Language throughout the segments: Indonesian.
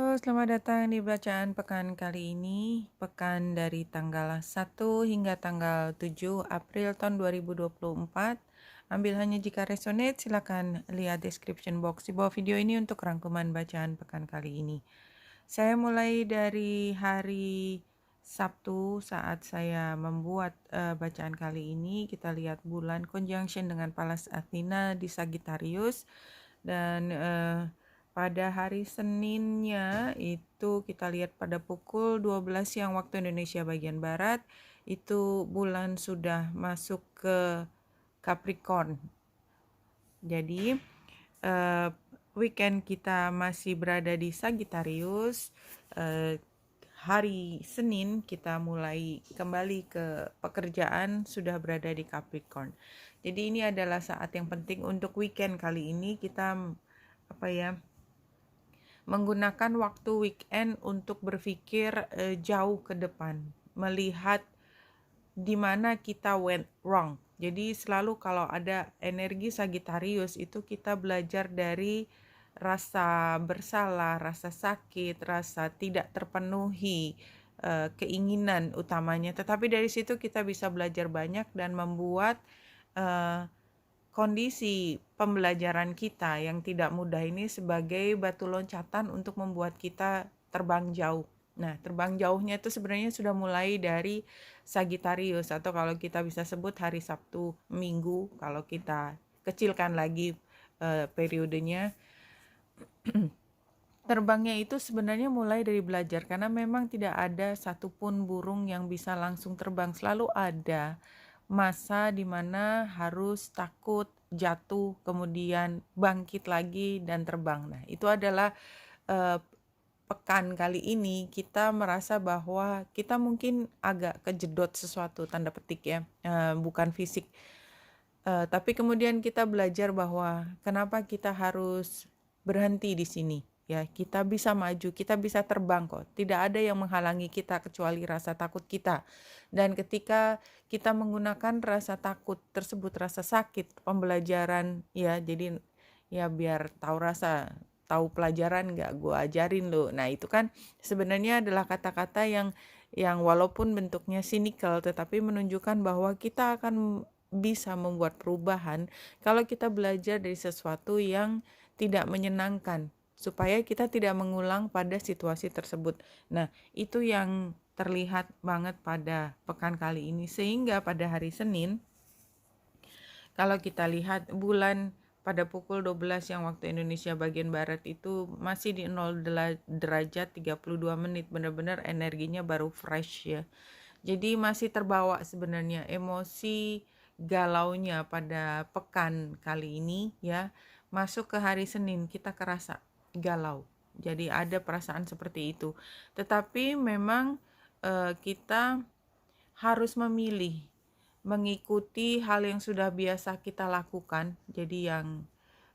Halo, selamat datang di bacaan pekan kali ini, pekan dari tanggal 1 hingga tanggal 7 April tahun 2024. Ambil hanya jika resonate, silakan lihat description box di bawah video ini untuk rangkuman bacaan pekan kali ini. Saya mulai dari hari Sabtu saat saya membuat bacaan kali ini. Kita lihat bulan conjunction dengan Pallas Athena di Sagittarius dan pada hari Seninnya itu kita lihat pada pukul 12 siang waktu Indonesia bagian Barat, itu bulan sudah masuk ke Capricorn. Jadi weekend kita masih berada di Sagittarius. Hari Senin kita mulai kembali ke pekerjaan, sudah berada di Capricorn. Jadi ini adalah saat yang penting untuk weekend kali ini kita menggunakan waktu weekend untuk berpikir jauh ke depan, melihat di mana kita went wrong. Jadi selalu kalau ada energi Sagittarius itu kita belajar dari rasa bersalah, rasa sakit, rasa tidak terpenuhi keinginan utamanya. Tetapi dari situ kita bisa belajar banyak dan membuat kondisi pembelajaran kita yang tidak mudah ini sebagai batu loncatan untuk membuat kita terbang jauh. Nah, terbang jauhnya itu sebenarnya sudah mulai dari Sagittarius, atau kalau kita bisa sebut hari Sabtu Minggu kalau kita kecilkan lagi periodenya. Terbangnya itu sebenarnya mulai dari belajar, karena memang tidak ada satupun burung yang bisa langsung terbang. Selalu ada masa di mana harus takut, jatuh, kemudian bangkit lagi dan terbang. Nah, itu adalah pekan kali ini kita merasa bahwa kita mungkin agak kejedot sesuatu, tanda petik ya, bukan fisik. Tapi kemudian kita belajar bahwa kenapa kita harus berhenti di sini. Ya, kita bisa maju, kita bisa terbang kok. Tidak ada yang menghalangi kita kecuali rasa takut kita. Dan ketika kita menggunakan rasa takut tersebut, rasa sakit, pembelajaran, ya jadi ya biar tahu pelajaran nggak, gue ajarin lo. Nah itu kan sebenarnya adalah kata-kata yang walaupun bentuknya sinikal tetapi menunjukkan bahwa kita akan bisa membuat perubahan kalau kita belajar dari sesuatu yang tidak menyenangkan, supaya kita tidak mengulang pada situasi tersebut. Nah, itu yang terlihat banget pada pekan kali ini, sehingga pada hari Senin, kalau kita lihat bulan pada pukul 12 yang waktu Indonesia bagian Barat itu masih di 0 derajat 32 menit, benar-benar energinya baru fresh ya. Jadi masih terbawa sebenarnya emosi galaunya pada pekan kali ini ya. Masuk ke hari Senin kita kerasa galau. Jadi ada perasaan seperti itu. Tetapi memang kita harus memilih mengikuti hal yang sudah biasa kita lakukan. Jadi yang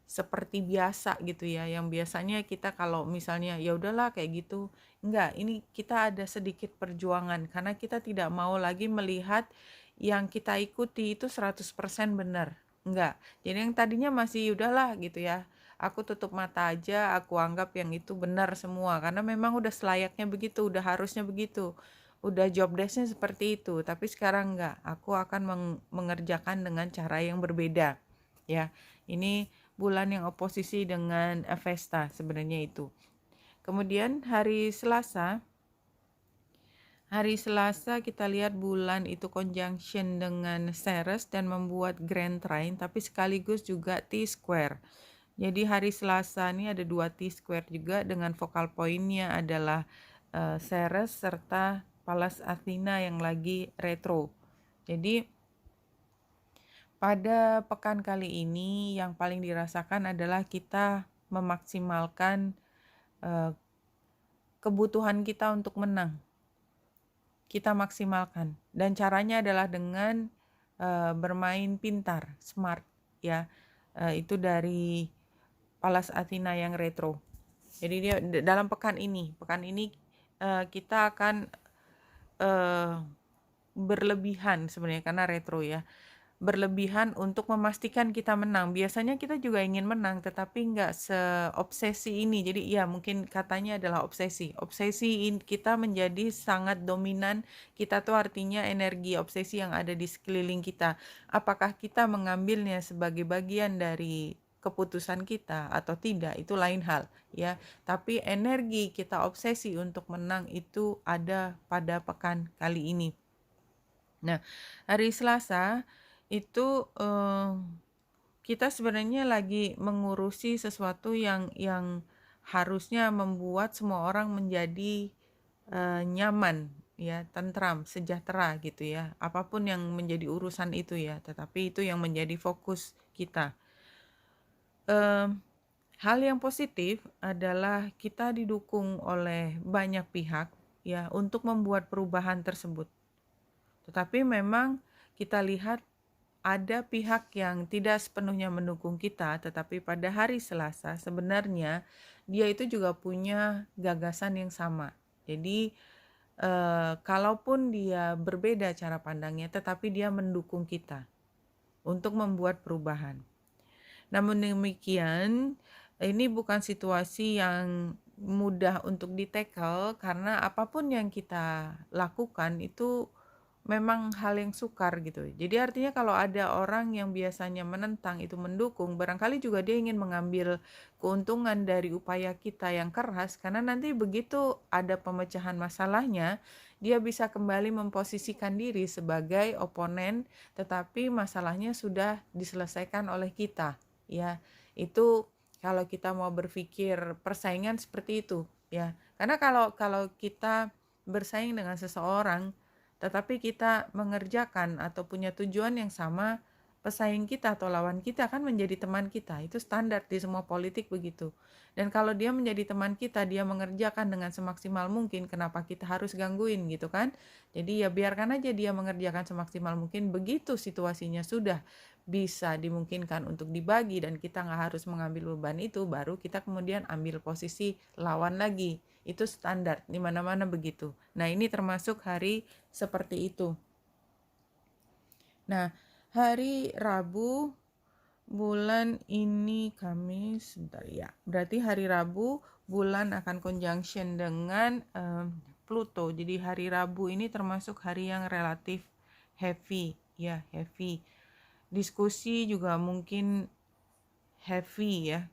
seperti biasa gitu ya, yang biasanya kita kalau misalnya ya udahlah kayak gitu. Enggak, ini kita ada sedikit perjuangan karena kita tidak mau lagi melihat yang kita ikuti itu 100% benar. Enggak. Jadi yang tadinya masih udahlah gitu ya. Aku tutup mata aja, aku anggap yang itu benar semua karena memang udah selayaknya begitu, udah harusnya begitu. Udah job desk-nya seperti itu, tapi sekarang enggak. Aku akan mengerjakan dengan cara yang berbeda. Ya. Ini bulan yang oposisi dengan Vesta sebenarnya itu. Kemudian hari Selasa kita lihat bulan itu conjunction dengan Ceres dan membuat Grand Trine, tapi sekaligus juga T-square. Jadi hari Selasa ini ada 2 T-square juga dengan focal point-nya adalah Ceres serta Pallas Athena yang lagi retro. Jadi pada pekan kali ini yang paling dirasakan adalah kita memaksimalkan kebutuhan kita untuk menang. Kita maksimalkan, dan caranya adalah dengan bermain pintar, smart ya. Itu dari Pallas Athena yang retro. Jadi dia dalam pekan ini kita akan berlebihan sebenarnya karena retro ya. berlebihan untuk memastikan kita menang. Biasanya kita juga ingin menang, tetapi nggak seobsesi ini. Jadi ya mungkin katanya adalah obsesi. Kita menjadi sangat dominan. Kita tuh artinya energi obsesi yang ada di sekeliling kita. Apakah kita mengambilnya sebagai bagian dari keputusan kita atau tidak, itu lain hal ya. Tapi energi kita obsesi untuk menang itu ada pada pekan kali ini. Nah, hari Selasa itu kita sebenarnya lagi mengurusi sesuatu yang harusnya membuat semua orang menjadi nyaman ya, tentram, sejahtera gitu ya. Apapun yang menjadi urusan itu ya, tetapi itu yang menjadi fokus kita. Hal yang positif adalah kita didukung oleh banyak pihak ya untuk membuat perubahan tersebut. Tetapi memang kita lihat ada pihak yang tidak sepenuhnya mendukung kita, tetapi pada hari Selasa sebenarnya dia itu juga punya gagasan yang sama. Jadi kalaupun dia berbeda cara pandangnya, tetapi dia mendukung kita untuk membuat perubahan. Namun demikian, ini bukan situasi yang mudah untuk di-tackle karena apapun yang kita lakukan itu memang hal yang sukar gitu. Jadi artinya kalau ada orang yang biasanya menentang itu mendukung, barangkali juga dia ingin mengambil keuntungan dari upaya kita yang keras, karena nanti begitu ada pemecahan masalahnya, dia bisa kembali memposisikan diri sebagai oponen, tetapi masalahnya sudah diselesaikan oleh kita. Ya, itu kalau kita mau berpikir persaingan seperti itu, ya. Karena kalau kita bersaing dengan seseorang tetapi kita mengerjakan atau punya tujuan yang sama, pesaing kita atau lawan kita kan menjadi teman kita. Itu standar di semua politik begitu. Dan kalau dia menjadi teman kita, dia mengerjakan dengan semaksimal mungkin, kenapa kita harus gangguin gitu kan? Jadi ya biarkan aja dia mengerjakan semaksimal mungkin, begitu situasinya sudah bisa dimungkinkan untuk dibagi dan kita nggak harus mengambil beban itu, baru kita kemudian ambil posisi lawan lagi. Itu standar, di mana-mana begitu. Nah, ini termasuk hari seperti itu. Nah, hari Rabu bulan ini Kamis, sebentar ya. Berarti hari Rabu bulan akan conjunction dengan Pluto. Jadi hari Rabu ini termasuk hari yang relatif heavy, ya, heavy. Diskusi juga mungkin heavy ya.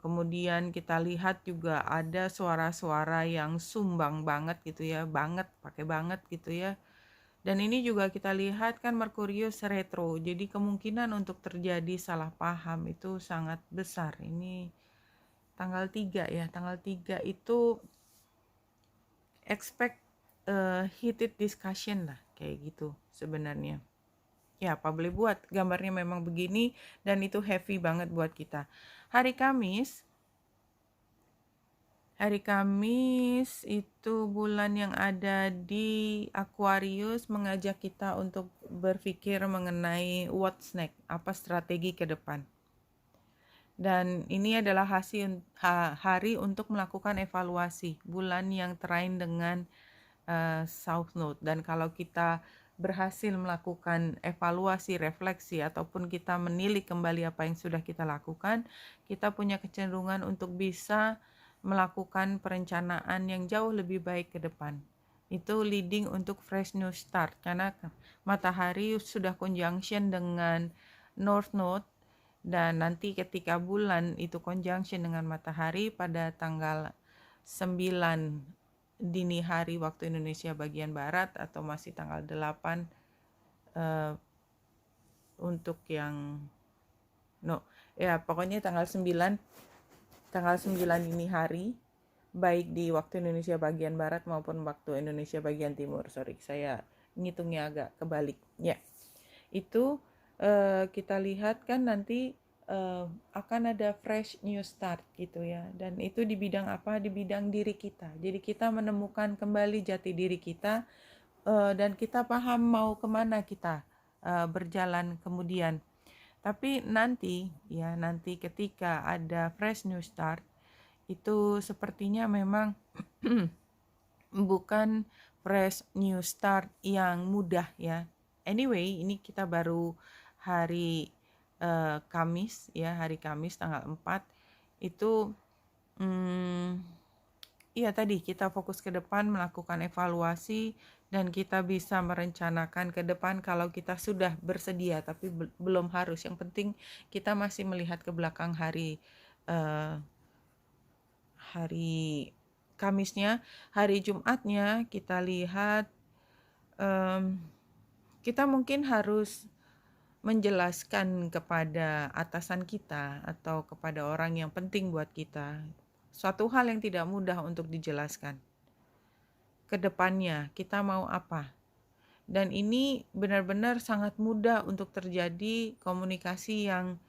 Kemudian kita lihat juga ada suara-suara yang sumbang banget gitu ya, banget, pakai banget gitu ya. Dan ini juga kita lihat kan Merkurius retro, jadi kemungkinan untuk terjadi salah paham itu sangat besar. Ini tanggal 3 ya, tanggal 3 itu expect heated discussion lah, kayak gitu sebenarnya. Ya, apa boleh buat, gambarnya memang begini dan itu heavy banget buat kita. Hari Kamis itu bulan yang ada di Aquarius mengajak kita untuk berpikir mengenai what's next, apa strategi ke depan. Dan ini adalah hari untuk melakukan evaluasi, bulan yang terain dengan South Node. Dan kalau kita berhasil melakukan evaluasi, refleksi, ataupun kita menilik kembali apa yang sudah kita lakukan, kita punya kecenderungan untuk bisa melakukan perencanaan yang jauh lebih baik ke depan. Itu leading untuk fresh new start, karena matahari sudah conjunction dengan North Node, dan nanti ketika bulan itu conjunction dengan matahari pada tanggal 9 dini hari waktu Indonesia bagian Barat atau masih tanggal 8 untuk yang pokoknya tanggal 9 dini hari baik di waktu Indonesia bagian Barat maupun waktu Indonesia bagian Timur. Saya ngitungnya agak kebalik ya. Itu kita lihat kan nanti akan ada fresh new start gitu ya, dan itu di bidang apa? Di bidang diri kita. Jadi kita menemukan kembali jati diri kita dan kita paham mau kemana kita berjalan kemudian. Tapi nanti ketika ada fresh new start itu sepertinya memang bukan fresh new start yang mudah ya. Anyway, ini kita baru hari Kamis ya, hari Kamis tanggal 4 itu iya tadi kita fokus ke depan melakukan evaluasi dan kita bisa merencanakan ke depan kalau kita sudah bersedia, tapi belum harus. Yang penting kita masih melihat ke belakang hari hari Kamisnya. Hari Jumatnya kita lihat kita mungkin harus menjelaskan kepada atasan kita atau kepada orang yang penting buat kita suatu hal yang tidak mudah untuk dijelaskan. Ke depannya kita mau apa? Dan ini benar-benar sangat mudah untuk terjadi komunikasi yang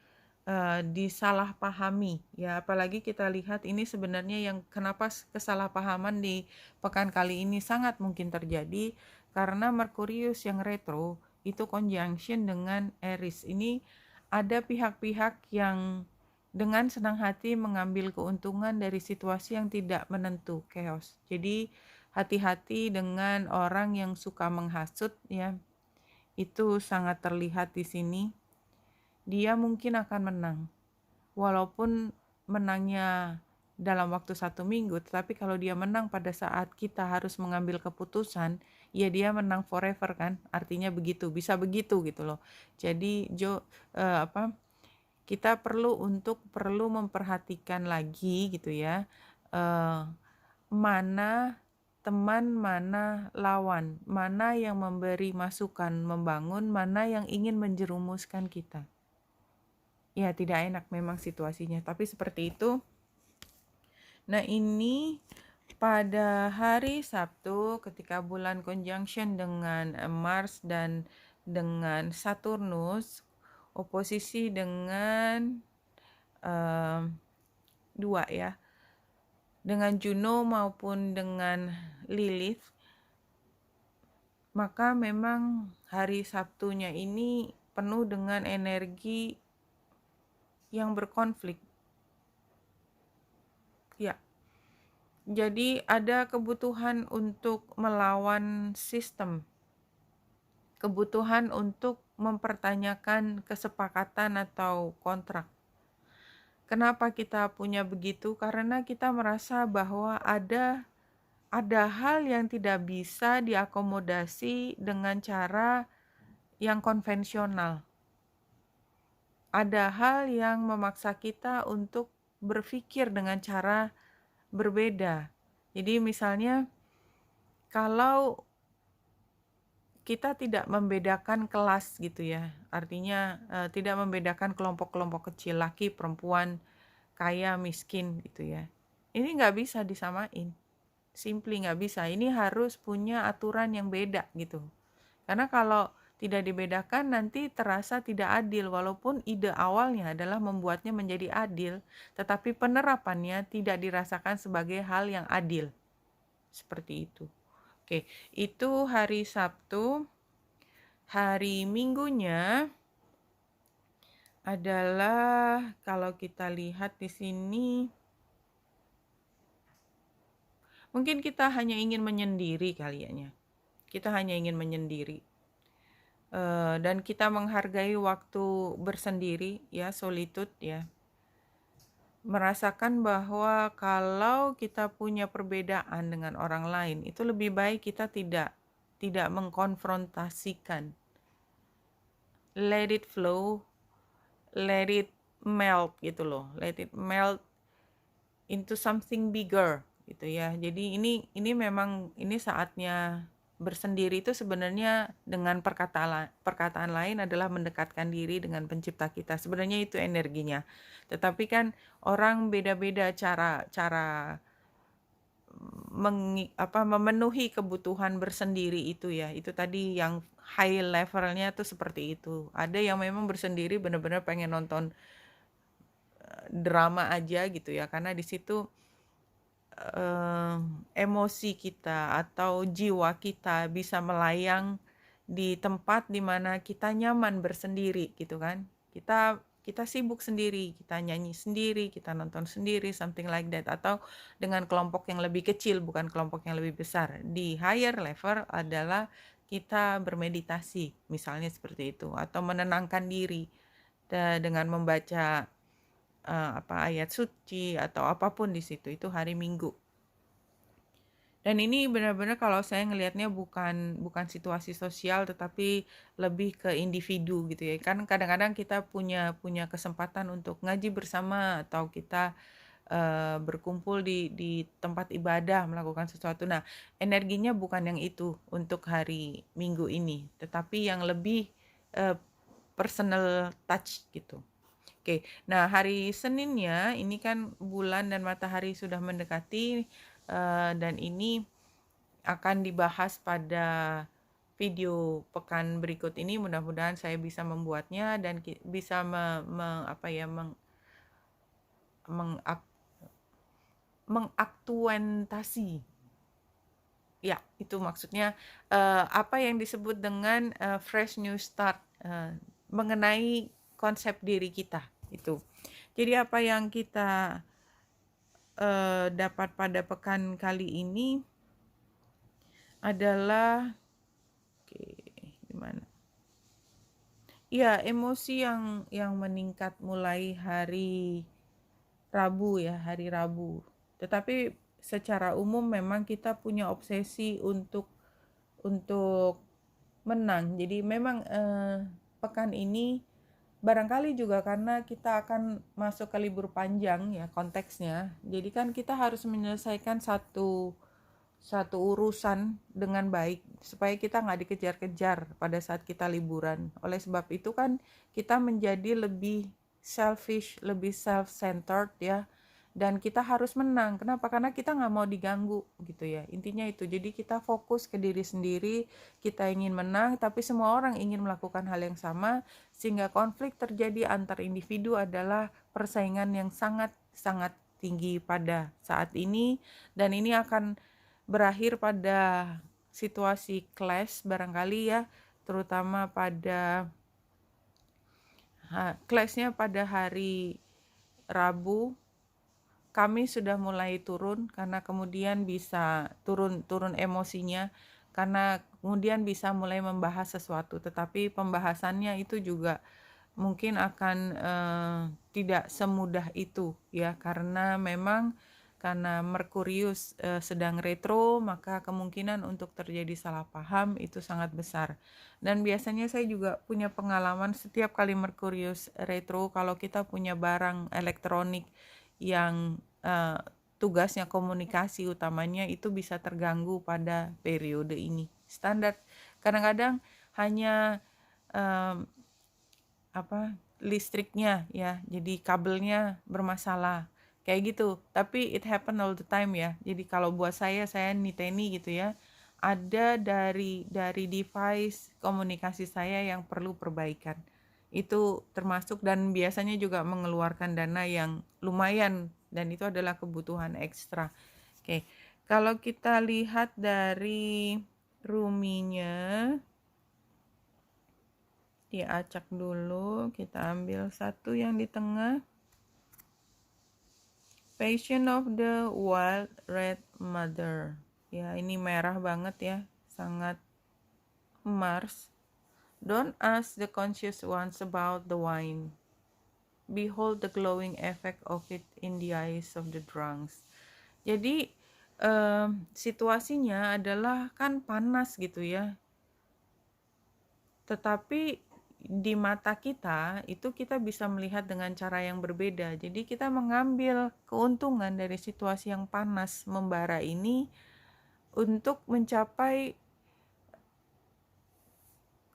disalahpahami ya, apalagi kita lihat ini sebenarnya yang kenapa kesalahpahaman di pekan kali ini sangat mungkin terjadi karena Merkurius yang retro itu conjunction dengan Aries. Ini ada pihak-pihak yang dengan senang hati mengambil keuntungan dari situasi yang tidak menentu, chaos. Jadi hati-hati dengan orang yang suka menghasut ya. Itu sangat terlihat di sini. Dia mungkin akan menang. Walaupun menangnya dalam waktu 1 minggu, tetapi kalau dia menang pada saat kita harus mengambil keputusan, ya dia menang forever kan, artinya begitu, bisa begitu gitu loh. Jadi kita perlu memperhatikan lagi gitu ya, mana teman, mana lawan, mana yang memberi masukan membangun, mana yang ingin menjerumuskan kita. Ya tidak enak memang situasinya, tapi seperti itu. Nah ini pada hari Sabtu ketika bulan conjunction dengan Mars dan dengan Saturnus, oposisi dengan 2 ya, dengan Juno maupun dengan Lilith, maka memang hari Sabtunya ini penuh dengan energi yang berkonflik. Ya. Jadi ada kebutuhan untuk melawan sistem. Kebutuhan untuk mempertanyakan kesepakatan atau kontrak. Kenapa kita punya begitu? Karena kita merasa bahwa ada hal yang tidak bisa diakomodasi dengan cara yang konvensional. Ada hal yang memaksa kita untuk berpikir dengan cara berbeda. Jadi misalnya kalau kita tidak membedakan kelas gitu ya, artinya tidak membedakan kelompok-kelompok kecil, laki, perempuan, kaya, miskin gitu ya. Ini nggak bisa disamain, simply nggak bisa. Ini harus punya aturan yang beda gitu. Karena kalau tidak dibedakan nanti terasa tidak adil, walaupun ide awalnya adalah membuatnya menjadi adil, tetapi penerapannya tidak dirasakan sebagai hal yang adil. Seperti itu. Oke, itu hari Sabtu. Hari Minggunya adalah kalau kita lihat di sini, mungkin kita hanya ingin menyendiri kaliannya. Kita hanya ingin menyendiri. Dan kita menghargai waktu bersendiri ya, solitude ya, merasakan bahwa kalau kita punya perbedaan dengan orang lain itu lebih baik kita tidak mengkonfrontasikan, let it flow, let it melt gitu loh, let it melt into something bigger gitu ya. Jadi ini memang ini saatnya bersendiri. Itu sebenarnya dengan perkataan lain adalah mendekatkan diri dengan pencipta kita. Sebenarnya itu energinya. Tetapi kan orang beda-beda cara memenuhi kebutuhan bersendiri itu ya. Itu tadi yang high levelnya tuh seperti itu. Ada yang memang bersendiri benar-benar pengen nonton drama aja gitu ya, karena di situ emosi kita atau jiwa kita bisa melayang di tempat di mana kita nyaman bersendiri gitu kan. Kita sibuk sendiri, kita nyanyi sendiri, kita nonton sendiri, something like that, atau dengan kelompok yang lebih kecil bukan kelompok yang lebih besar. Di higher level adalah kita bermeditasi, misalnya seperti itu, atau menenangkan diri dengan membaca ayat suci atau apapun di situ. Itu hari Minggu. Dan ini benar-benar kalau saya ngelihatnya bukan situasi sosial, tetapi lebih ke individu gitu ya. Kan kadang-kadang kita punya kesempatan untuk ngaji bersama, atau kita berkumpul di tempat ibadah melakukan sesuatu. Nah, energinya bukan yang itu untuk hari Minggu ini, tetapi yang lebih personal touch gitu. Oke, nah hari Seninnya ini kan bulan dan matahari sudah mendekati, dan ini akan dibahas pada video pekan berikut ini. Mudah-mudahan saya bisa membuatnya dan bisa mengaktuentasi. Ya, itu maksudnya apa yang disebut dengan fresh new start mengenai konsep diri kita itu. Jadi apa yang kita dapat pada pekan kali ini adalah gimana? Ya, emosi yang meningkat mulai hari Rabu ya, hari Rabu. Tetapi secara umum memang kita punya obsesi untuk menang. Jadi memang pekan ini barangkali juga karena kita akan masuk ke libur panjang ya konteksnya. Jadi kan kita harus menyelesaikan satu urusan dengan baik supaya kita nggak dikejar-kejar pada saat kita liburan. Oleh sebab itu kan kita menjadi lebih selfish, lebih self-centered ya. Dan kita harus menang. Kenapa? Karena kita nggak mau diganggu gitu ya. Intinya itu. Jadi kita fokus ke diri sendiri. Kita ingin menang, tapi semua orang ingin melakukan hal yang sama. Sehingga konflik terjadi antar individu adalah persaingan yang sangat-sangat tinggi pada saat ini. Dan ini akan berakhir pada situasi clash barangkali ya. Terutama pada clashnya pada hari Rabu. Kami sudah mulai turun karena kemudian bisa turun emosinya, karena kemudian bisa mulai membahas sesuatu, tetapi pembahasannya itu juga mungkin akan tidak semudah itu ya, karena memang karena Merkurius sedang retro, maka kemungkinan untuk terjadi salah paham itu sangat besar. Dan biasanya saya juga punya pengalaman setiap kali Merkurius retro, kalau kita punya barang elektronik yang tugasnya komunikasi utamanya, itu bisa terganggu pada periode ini. Standar kadang-kadang hanya listriknya ya, jadi kabelnya bermasalah kayak gitu, tapi it happen all the time ya. Jadi kalau buat saya niteni gitu ya, ada dari device komunikasi saya yang perlu perbaikan. Itu termasuk, dan biasanya juga mengeluarkan dana yang lumayan, dan itu adalah kebutuhan ekstra. Oke, kalau kita lihat dari ruminya, diacak dulu, kita ambil satu yang di tengah. Passion of the Wild Red Mother. Ya, ini merah banget ya, sangat Mars. Don't ask the conscious ones about the wine. Behold the glowing effect of it in the eyes of the drunks. Jadi situasinya adalah kan panas gitu ya. Tetapi di mata kita itu kita bisa melihat dengan cara yang berbeda. Jadi kita mengambil keuntungan dari situasi yang panas membara ini untuk mencapai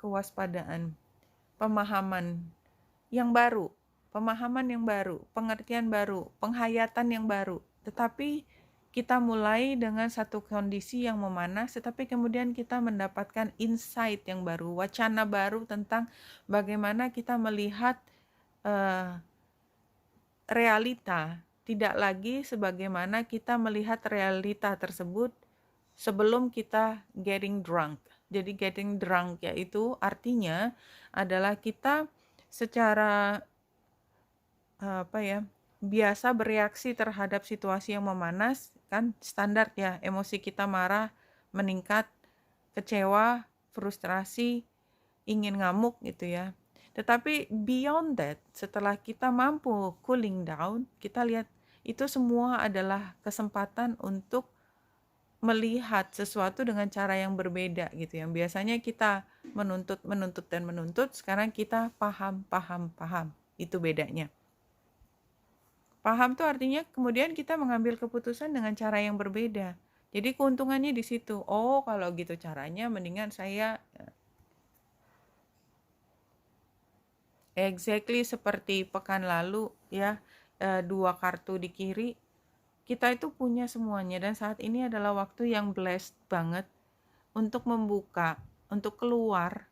kewaspadaan, pemahaman yang baru, pengertian baru, penghayatan yang baru. Tetapi kita mulai dengan satu kondisi yang memanas, tetapi kemudian kita mendapatkan insight yang baru, wacana baru tentang bagaimana kita melihat realita, tidak lagi sebagaimana kita melihat realita tersebut sebelum kita getting drunk. Jadi getting drunk yaitu artinya adalah kita secara biasa bereaksi terhadap situasi yang memanas, kan standar ya, emosi kita marah, meningkat, kecewa, frustrasi, ingin ngamuk gitu ya. Tetapi beyond that, setelah kita mampu cooling down, kita lihat itu semua adalah kesempatan untuk melihat sesuatu dengan cara yang berbeda gitu. Yang biasanya kita menuntut, sekarang kita paham. Itu bedanya. Paham tuh artinya kemudian kita mengambil keputusan dengan cara yang berbeda. Jadi keuntungannya di situ. Oh, kalau gitu caranya mendingan saya exactly seperti pekan lalu ya, 2 kartu di kiri, kita itu punya semuanya dan saat ini adalah waktu yang blessed banget untuk membuka, untuk keluar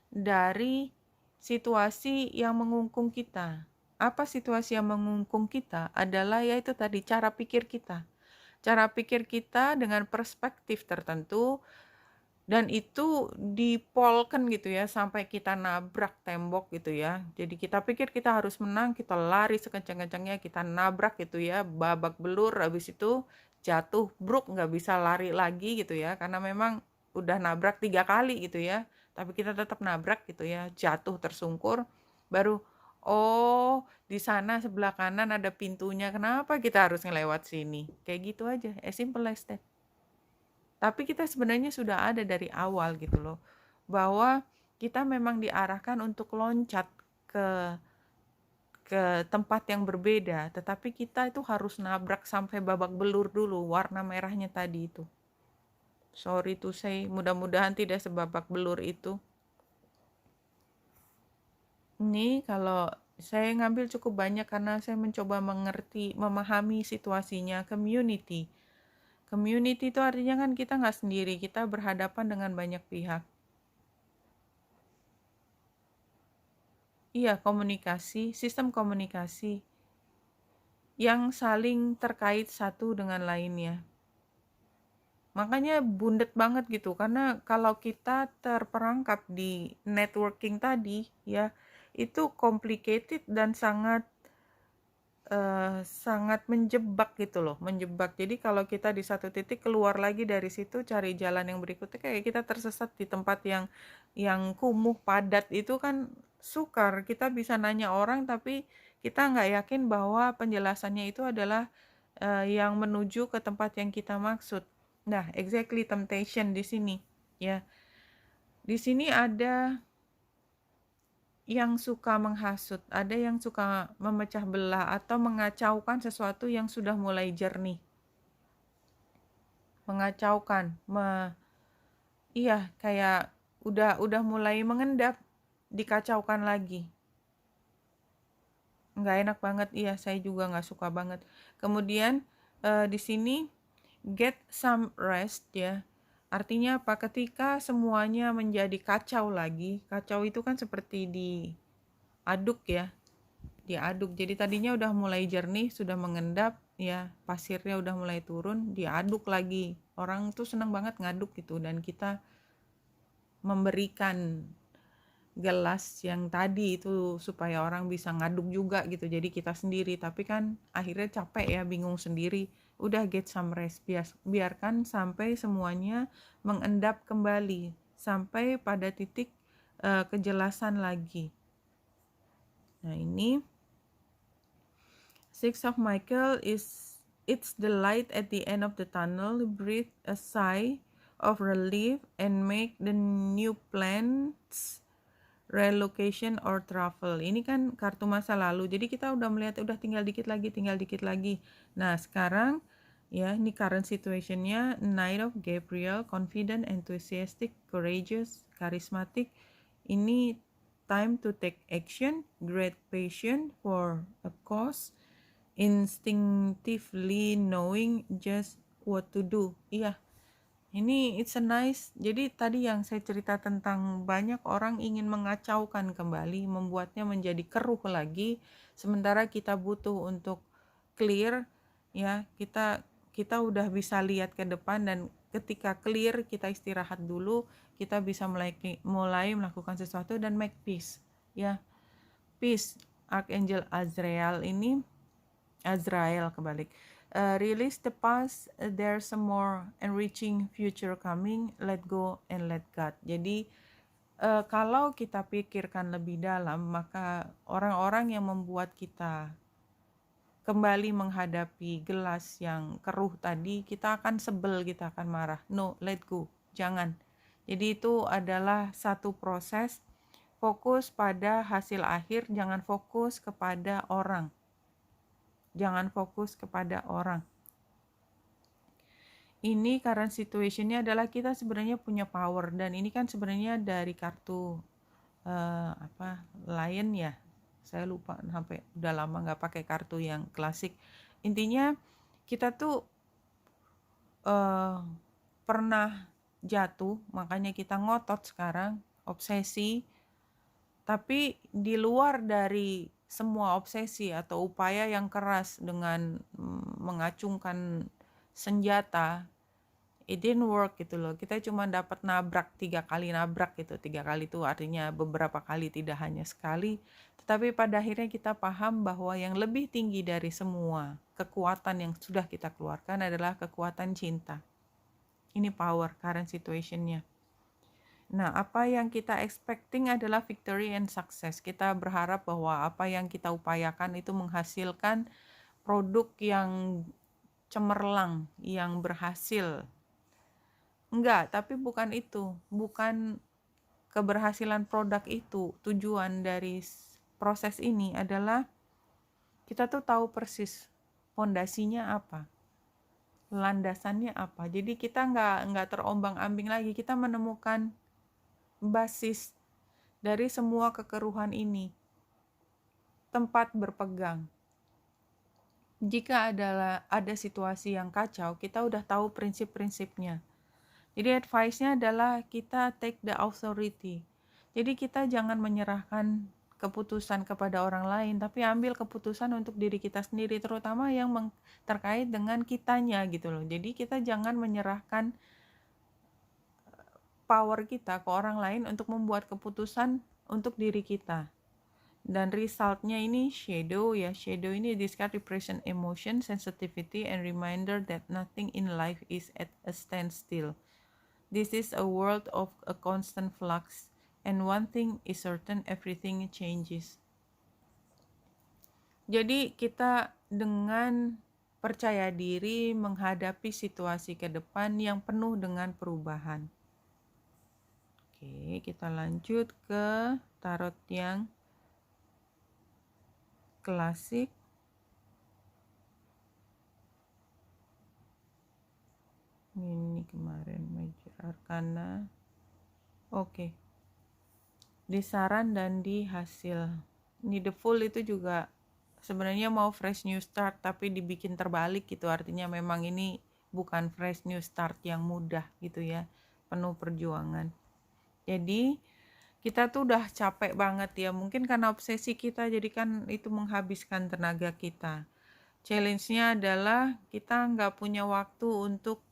dari situasi yang mengungkung kita. Apa situasi yang mengungkung kita? Adalah yaitu tadi cara pikir kita. Cara pikir kita dengan perspektif tertentu dan itu dipolkan gitu ya sampai kita nabrak tembok gitu ya. Jadi kita pikir kita harus menang, kita lari sekencang-kencangnya, kita nabrak gitu ya, babak belur, habis itu jatuh bruk, nggak bisa lari lagi gitu ya, karena memang udah nabrak 3 kali gitu ya, tapi kita tetap nabrak gitu ya, jatuh tersungkur, baru oh di sana sebelah kanan ada pintunya, kenapa kita harus ngelewat sini, kayak gitu aja, as simple as that. Tapi kita sebenarnya sudah ada dari awal gitu loh, bahwa kita memang diarahkan untuk loncat ke tempat yang berbeda, tetapi kita itu harus nabrak sampai babak belur dulu warna merahnya tadi itu. Sorry to say, mudah-mudahan tidak sebabak belur itu. Ini kalau saya ngambil cukup banyak karena saya mencoba mengerti, memahami situasinya community. Community itu artinya kan kita nggak sendiri, kita berhadapan dengan banyak pihak. Iya, komunikasi, sistem komunikasi yang saling terkait satu dengan lainnya. Makanya bundet banget gitu, karena kalau kita terperangkap di networking tadi, ya, itu complicated dan sangat sangat menjebak gitu loh, menjebak. Jadi kalau kita di satu titik keluar lagi dari situ cari jalan yang berikutnya, kayak kita tersesat di tempat yang kumuh padat itu kan sukar. Kita bisa nanya orang tapi kita nggak yakin bahwa penjelasannya itu adalah yang menuju ke tempat yang kita maksud. Nah, exactly temptation di sini ya. Di sini ada yang suka menghasut, ada yang suka memecah belah atau mengacaukan sesuatu yang sudah mulai jernih. Mengacaukan, iya kayak udah mulai mengendap, dikacaukan lagi. Nggak enak banget, iya saya juga nggak suka banget. Kemudian di sini get some rest ya. Artinya apa? Ketika semuanya menjadi kacau lagi, kacau itu kan seperti diaduk ya, diaduk. Jadi tadinya udah mulai jernih, sudah mengendap ya, pasirnya udah mulai turun, diaduk lagi. Orang tuh senang banget ngaduk gitu, dan kita memberikan gelas yang tadi itu supaya orang bisa ngaduk juga gitu, jadi kita sendiri, tapi kan akhirnya capek ya, bingung sendiri. Udah get some rest, biarkan sampai semuanya mengendap kembali sampai pada titik kejelasan lagi. Nah ini Six of Michael it's the light at the end of the tunnel. Breathe a sigh of relief and make the new plans, relocation or travel. Ini kan kartu masa lalu, jadi kita udah melihat udah tinggal dikit lagi. Nah sekarang ya, ini current situationnya Knight of Gabriel, confident, enthusiastic, courageous, charismatic. Ini time to take action, great passion for a cause, instinctively knowing just what to do. Iya, ini it's a nice. Jadi tadi yang saya cerita tentang banyak orang ingin mengacaukan kembali, membuatnya menjadi keruh lagi, sementara kita butuh untuk clear ya. Kita udah bisa lihat ke depan, dan ketika clear kita istirahat dulu, kita bisa mulai melakukan sesuatu dan make peace ya. Peace. Archangel Azrael ini Azrael kebalik. Release the past, there's a more enriching future coming. Let go and let God. Jadi kalau kita pikirkan lebih dalam, maka orang-orang yang membuat kita kembali menghadapi gelas yang keruh tadi, kita akan sebel, kita akan marah. No, let go. Jangan. Jadi itu adalah satu proses. Fokus pada hasil akhir, jangan fokus kepada orang. Jangan fokus kepada orang. Ini current situationnya adalah kita sebenarnya punya power, dan ini kan sebenarnya dari kartu Lion ya. Saya lupa, sampai udah lama nggak pakai kartu yang klasik. Intinya kita tuh pernah jatuh, makanya kita ngotot sekarang, obsesi. Tapi di luar dari semua obsesi atau upaya yang keras dengan mengacungkan senjata, it didn't work gitu loh. Kita cuma dapat nabrak 3 kali nabrak gitu. 3 kali itu artinya beberapa kali, tidak hanya sekali. Tetapi pada akhirnya kita paham bahwa yang lebih tinggi dari semua kekuatan yang sudah kita keluarkan adalah kekuatan cinta. Ini power current situationnya. Nah, apa yang kita expecting adalah victory and success. Kita berharap bahwa apa yang kita upayakan itu menghasilkan produk yang cemerlang, yang berhasil. Enggak, tapi bukan itu. Bukan keberhasilan produk itu. Tujuan dari proses ini adalah kita tuh tahu persis fondasinya apa, landasannya apa. Jadi kita nggak terombang-ambing lagi. Kita menemukan basis dari semua kekeruhan ini, tempat berpegang. Jika ada situasi yang kacau, kita udah tahu prinsip-prinsipnya. Jadi advice-nya adalah kita take the authority. Jadi kita jangan menyerahkan keputusan kepada orang lain, tapi ambil keputusan untuk diri kita sendiri, terutama yang terkait dengan kitanya gitu loh. Jadi kita jangan menyerahkan power kita ke orang lain untuk membuat keputusan untuk diri kita. Dan resultnya ini shadow ya. Shadow ini discard, repression, emotion, sensitivity, and reminder that nothing in life is at a standstill. This is a world of a constant flux, and one thing is certain, everything changes. Jadi kita dengan percaya diri menghadapi situasi ke depan yang penuh dengan perubahan. Oke, kita lanjut ke tarot yang klasik. Ini kemarin Major Arcana. Oke. Di saran dan di hasil. Ini The Fool itu juga sebenarnya mau fresh new start, tapi dibikin terbalik gitu. Artinya memang ini bukan fresh new start yang mudah gitu ya. Penuh perjuangan. Jadi kita tuh udah capek banget ya. Mungkin karena obsesi kita, jadi kan itu menghabiskan tenaga kita. Challenge-nya adalah kita nggak punya waktu untuk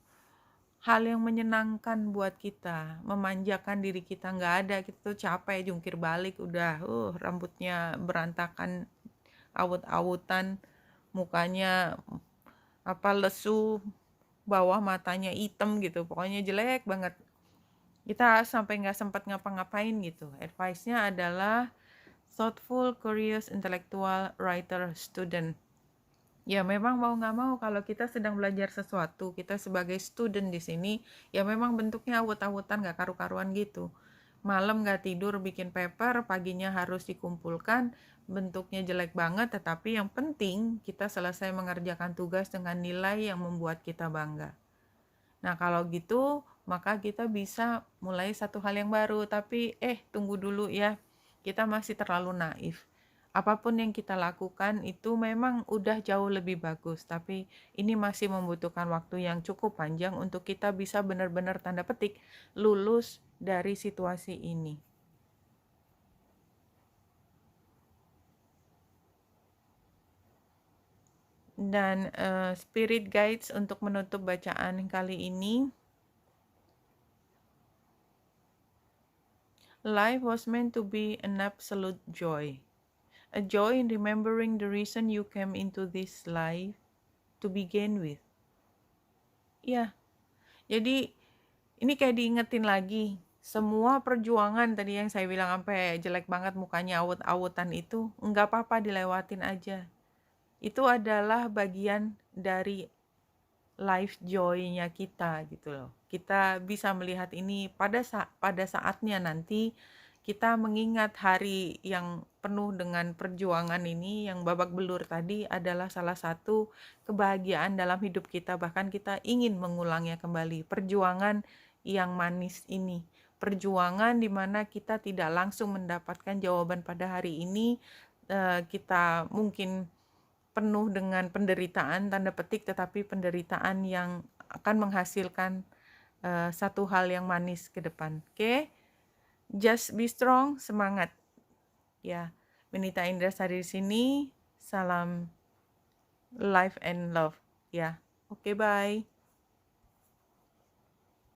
hal yang menyenangkan buat kita, memanjakan diri kita nggak ada. Kita tuh capek, jungkir balik, udah rambutnya berantakan, awut-awutan, mukanya lesu, bawah matanya hitam gitu, pokoknya jelek banget. Kita sampai nggak sempat ngapa-ngapain gitu. Advice-nya adalah thoughtful, curious, intellectual, writer, student. Ya memang mau nggak mau kalau kita sedang belajar sesuatu, kita sebagai student di sini, ya memang bentuknya awut-awutan, nggak karu-karuan gitu. Malam nggak tidur bikin paper, paginya harus dikumpulkan, bentuknya jelek banget, tetapi yang penting kita selesai mengerjakan tugas dengan nilai yang membuat kita bangga. Nah kalau gitu, maka kita bisa mulai satu hal yang baru, tapi tunggu dulu ya, kita masih terlalu naif. Apapun yang kita lakukan itu memang udah jauh lebih bagus, tapi ini masih membutuhkan waktu yang cukup panjang untuk kita bisa benar-benar tanda petik lulus dari situasi ini. Dan spirit guides untuk menutup bacaan kali ini, life was meant to be an absolute joy. A joy in remembering the reason you came into this life. to begin with. Ya, jadi ini kayak diingetin lagi, semua perjuangan tadi yang saya bilang sampai jelek banget mukanya awut-awutan itu, nggak apa-apa dilewatin aja. Itu adalah bagian dari life joy-nya kita gitu loh. Kita bisa melihat ini pada saatnya nanti kita mengingat hari yang penuh dengan perjuangan ini, yang babak belur tadi adalah salah satu kebahagiaan dalam hidup kita. Bahkan kita ingin mengulangnya kembali. Perjuangan yang manis ini. Perjuangan di mana kita tidak langsung mendapatkan jawaban pada hari ini. Kita mungkin penuh dengan penderitaan, tanda petik, tetapi penderitaan yang akan menghasilkan satu hal yang manis ke depan. Oke? Just be strong, semangat. Ya, Benita Indrasari di sini. Salam life and love. Ya, oke, bye.